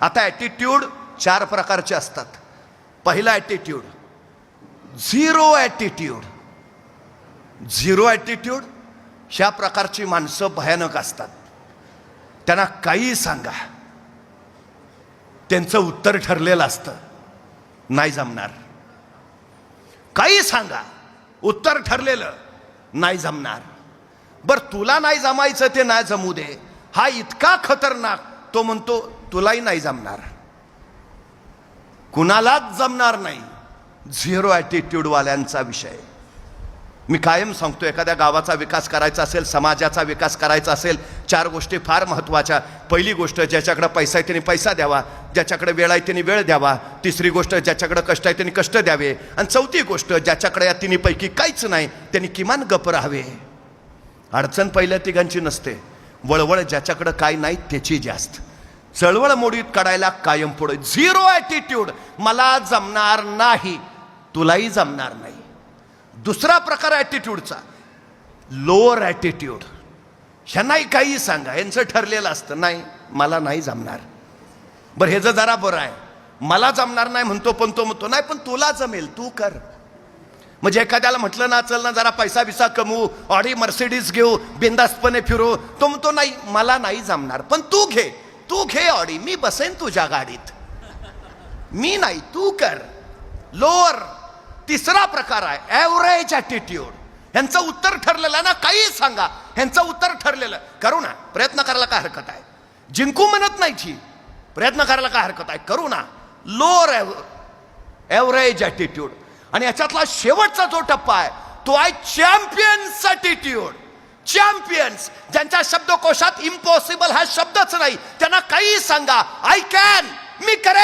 आता ॲटिट्यूड 4 प्रकारचे असतात. पहिला attitude zero attitude. Zero attitude ह्या प्रकारची माणसं भयानक असतात. त्यांना काही सांगा, त्यांचं उत्तर ठरलेलं असतं, नाही जमणार. काही सांगा, उत्तर ठरलेलं, नाही जमणार. बर तुला नाही जमायचं ते नाही जमू दे. हा इतका खतरनाक, तो म्हणतो तुलाही नाही जमणार, कुणालाच जमणार नाही. झिरो ॲटिट्यूड वाल्यांचा विषय. मी कायम सांगतो, एखाद्या गावाचा विकास करायचा असेल, समाजाचा विकास करायचा असेल, 4 गोष्टी फार महत्त्वाच्या. पहिली गोष्ट, ज्याच्याकडे पैसा आहे त्याने पैसा द्यावा, ज्याच्याकडे वेळ आहे त्याने वेळ द्यावा. तिसरी गोष्ट, ज्याच्याकडे कष्ट आहे त्याने कष्ट द्यावे. आणि चौथी गोष्ट, ज्याच्याकडे या तिन्हीपैकी काहीच नाही त्याने किमान गप्प राहावे. अडचण पहिल्या तिघांची नसते, वळवळ ज्याच्याकडे काय नाही त्याची जास्त. चळवळ मोडीत काढायला कायम पुढे. झिरो ॲटिट्यूड, मला जमणार नाही, तुलाही जमणार नाही. दुसरा प्रकार ॲटिट्यूडचा लोअर ॲटिट्यूड. ह्यांनाही काही सांगा, यांचं ठरलेलं असतं, नाही मला नाही जमणार. बरं हे जरा बरं आहे, मला जमणार नाही म्हणतो, पण तो म्हणतो नाही पण तुला जमेल, तू कर. म्हणजे एखाद्याला म्हटलं ना, चल ना जरा पैसा बिसा कमवू, ऑडी मर्सिडीज घेऊ, बिंदास्तपणे फिरू, तो म्हणतो नाही मला नाही जमणार, पण तू घे ऑडी, मी बसेन तुझ्या गाडीत, मी नाही, तू कर. लोअर. तिसरा प्रकार आहे ॲव्हरेज ॲटिट्यूड. ह्यांचं उत्तर ठरलेलं ना, काही सांगा, ह्यांचं उत्तर ठरलेलं, करू ना, प्रयत्न करायला काय हरकत आहे, जिंकू म्हणत नाही, प्रयत्न करायला काय हरकत आहे, करू ना. Lower average attitude. आणि याच्यातला शेवटचा जो टप्पा आहे तो आहे चॅम्पियन्स ॲटिट्यूड. चॅम्पियन्स, ज्यांच्या शब्दकोशात इम्पॉसिबल हा शब्दच नाही, त्यांना काही सांगा, आय कॅन, मी करेन.